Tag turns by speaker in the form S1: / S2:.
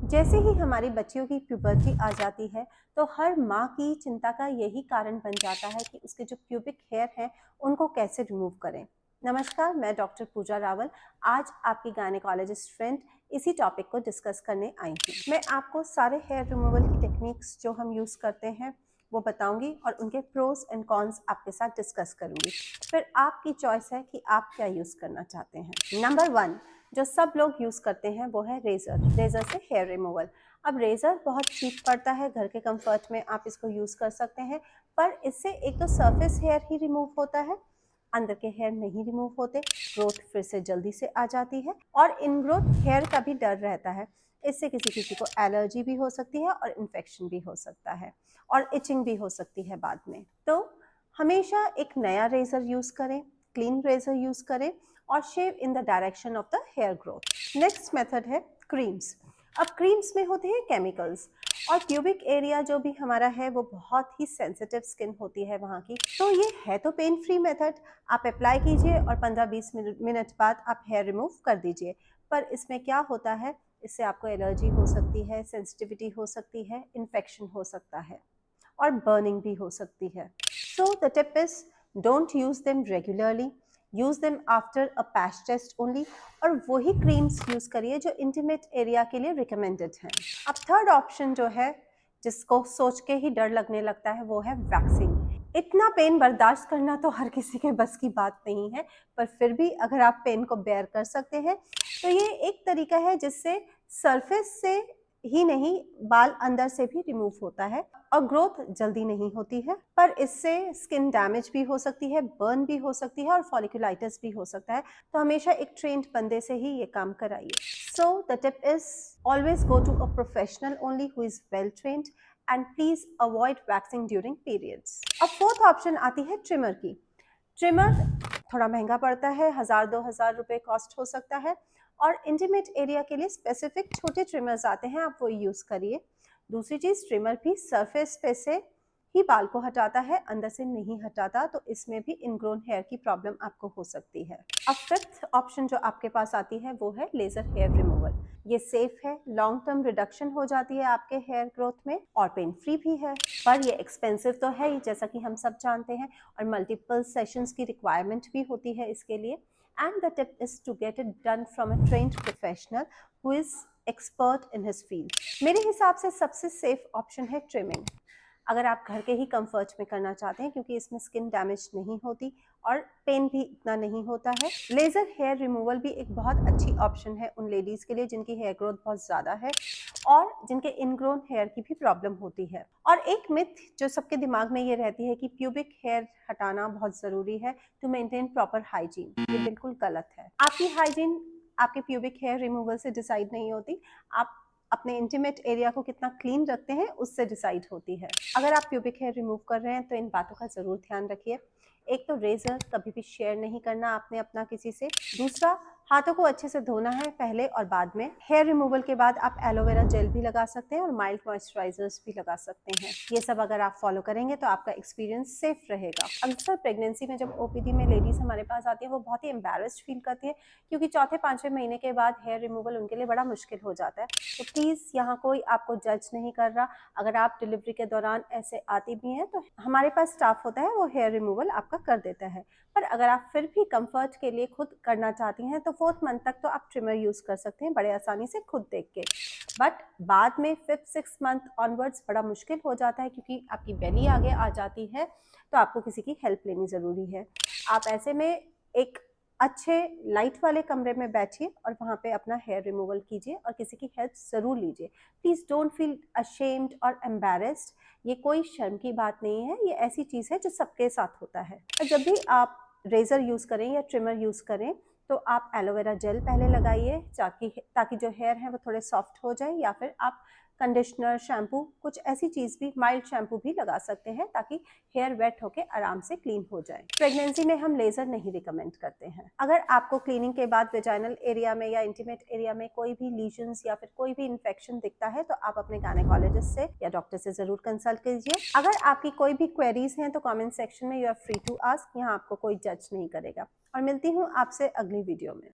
S1: जैसे ही हमारी बच्चियों की प्यूबर्टी आ जाती है तो हर माँ की चिंता का यही कारण बन जाता है कि उसके जो प्यूबिक हेयर हैं उनको कैसे रिमूव करें। नमस्कार, मैं डॉक्टर पूजा रावल आज आपकी गायनेकोलॉजिस्ट फ्रेंड इसी टॉपिक को डिस्कस करने आई हूँ। मैं आपको सारे हेयर रिमूवल की टेक्निक्स जो हम यूज़ करते हैं वो बताऊंगी और उनके प्रोज एंड कॉन्स आपके साथ डिस्कस करूंगी। फिर आपकी चॉइस है कि आप क्या यूज़ करना चाहते हैं। नंबर 1 जो सब लोग यूज़ करते हैं वो है रेज़र से हेयर रिमूवल। अब रेज़र बहुत चीप पड़ता है, घर के कंफर्ट में आप इसको यूज़ कर सकते हैं, पर इससे एक तो सरफेस हेयर ही रिमूव होता है, अंदर के हेयर नहीं रिमूव होते, ग्रोथ फिर से जल्दी से आ जाती है और इनग्रोथ हेयर का भी डर रहता है। इससे किसी किसी को एलर्जी भी हो सकती है और इन्फेक्शन भी हो सकता है और इचिंग भी हो सकती है बाद में। तो हमेशा एक नया रेज़र यूज़ करें, क्लीन रेज़र यूज़ करें और shave in the direction of the hair growth. Next method है क्रीम्स। अब क्रीम्स में होते हैं केमिकल्स और प्यूबिक एरिया जो भी हमारा है वो बहुत ही सेंसिटिव स्किन होती है वहाँ की, तो ये है तो पेन फ्री मेथड। आप अप्लाई कीजिए और 15-20 मिनट बाद आप हेयर रिमूव कर दीजिए। पर इसमें क्या होता है, इससे आपको एलर्जी हो सकती है, सेंसिटिविटी हो सकती है, इन्फेक्शन हो सकता है और बर्निंग भी हो सकती है। So the tip is don't use them regularly, use them after a patch test only और वही क्रीम्स यूज करिए जो इंटीमेट एरिया के लिए रिकमेंडेड हैं। अब थर्ड ऑप्शन जो है जिसको सोच के ही डर लगने लगता है वो है वैक्सिंग। इतना पेन बर्दाश्त करना तो हर किसी के बस की बात नहीं है, पर फिर भी अगर आप पेन को बेयर कर सकते हैं तो ये एक तरीका है जिससे सरफेस से ही नहीं बाल अंदर से भी रिमूव होता है और ग्रोथ जल्दी नहीं होती है, पर इससे स्किन डैमेज भी हो सकती है, बर्न भी हो सकती है और फॉलिकुलाइटिस भी हो सकता है। तो हमेशा एक ट्रेन्ड बंदे से ही ये काम कराइए। So the tip is always go to a professional only who is well trained and please avoid waxing during periods. अब फोर्थ ऑप्शन आती है ट्रिमर की। ट्रिमर थोड़ा महंगा पड़ता है, 1000-2000 रुपए कॉस्ट हो सकता है और इंटीमेट एरिया के लिए स्पेसिफिक छोटे ट्रिमर्स आते हैं, आप वो यूज़ करिए। दूसरी चीज़, ट्रिमर भी सरफेस पे से ही बाल को हटाता है, अंदर से नहीं हटाता, तो इसमें भी इनग्रोन हेयर की प्रॉब्लम आपको हो सकती है। अब फिफ्थ ऑप्शन जो आपके पास आती है वो है लेज़र हेयर रिमूवल। ये सेफ है, लॉन्ग टर्म रिडक्शन हो जाती है आपके हेयर ग्रोथ में और पेन फ्री भी है, पर ये एक्सपेंसिव तो है ही जैसा कि हम सब जानते हैं और मल्टीपल सेशंस की रिक्वायरमेंट भी होती है इसके लिए। And the tip is to get it done from a trained professional who is expert in his field. मेरे हिसाब से सबसे सेफ ऑप्शन है ट्रिमिंग, अगर आप घर के ही कंफर्ट में करना चाहते हैं, क्योंकि इसमें स्किन डैमेज नहीं होती और पेन भी इतना नहीं होता है। लेज़र हेयर रिमूवल भी एक बहुत अच्छी ऑप्शन है उन लेडीज़ के लिए जिनकी हेयर ग्रोथ बहुत ज़्यादा है और जिनके इनग्रोन हेयर की भी प्रॉब्लम होती है। और एक मिथ जो सबके दिमाग में ये रहती है कि प्यूबिक हेयर हटाना बहुत ज़रूरी है टू मेंटेन प्रॉपर हाइजीन, ये बिल्कुल गलत है। आपकी हाइजीन आपके प्यूबिक हेयर रिमूवल से डिसाइड नहीं होती, आप अपने इंटीमेट एरिया को कितना क्लीन रखते हैं उससे डिसाइड होती है। अगर आप प्यूबिक हेयर रिमूव कर रहे हैं तो इन बातों का ज़रूर ध्यान रखिए। एक तो रेज़र कभी भी शेयर नहीं करना आपने अपना किसी से। दूसरा, हाथों को अच्छे से धोना है पहले और बाद में। हेयर रिमूवल के बाद आप एलोवेरा जेल भी लगा सकते हैं और माइल्ड मॉइस्चराइजर्स भी लगा सकते हैं। ये सब अगर आप फॉलो करेंगे तो आपका एक्सपीरियंस सेफ रहेगा। अक्सर प्रेगनेंसी में जब ओपीडी में लेडीज़ हमारे पास आती है वो बहुत ही एम्बैरेस्ड फील करती है, क्योंकि चौथे पाँचवें महीने के बाद हेयर रिमूवल उनके लिए बड़ा मुश्किल हो जाता है। तो प्लीज़ यहाँ कोई आपको जज नहीं कर रहा। अगर आप डिलीवरी के दौरान ऐसे आती भी हैं तो हमारे पास स्टाफ होता है, वो हेयर रिमूवल आपका कर देता है। पर अगर आप फिर भी कंफर्ट के लिए खुद करना चाहती हैं तो 4th मंथ तक तो आप ट्रिमर यूज़ कर सकते हैं बड़े आसानी से खुद देख के। बट बाद में 5th-6th मंथ ऑनवर्ड्स बड़ा मुश्किल हो जाता है, क्योंकि आपकी बेली आगे आ जाती है तो आपको किसी की हेल्प लेनी ज़रूरी है। आप ऐसे में एक अच्छे लाइट वाले कमरे में बैठिए और वहाँ पे अपना हेयर रिमूवल कीजिए और किसी की हेल्प ज़रूर लीजिए। प्लीज़ डोंट फील अशेम्ड और एम्बैरेस्ड, ये कोई शर्म की बात नहीं है, ये ऐसी चीज़ है जो सबके साथ होता है। और जब भी आप रेज़र यूज़ करें या ट्रिमर यूज़ करें तो आप एलोवेरा जेल पहले लगाइए ताकि जो हेयर है वो थोड़े सॉफ्ट हो जाए, या फिर आप कंडीशनर, शैम्पू, कुछ ऐसी चीज़ भी, माइल्ड शैम्पू भी लगा सकते हैं ताकि हेयर वेट होके आराम से क्लीन हो जाए। प्रेगनेंसी में हम लेज़र नहीं रिकमेंड करते हैं। अगर आपको क्लीनिंग के बाद वेजाइनल एरिया में या इंटीमेट एरिया में कोई भी लीजन्स या फिर कोई भी इन्फेक्शन दिखता है तो आप अपने गायनेकोलॉजिस्ट से या डॉक्टर से ज़रूर कंसल्ट कीजिए। अगर आपकी कोई भी क्वेरीज हैं तो कमेंट सेक्शन में you are free to ask, यहाँ आपको कोई जज नहीं करेगा। और मिलती हूँ आपसे अगली वीडियो में।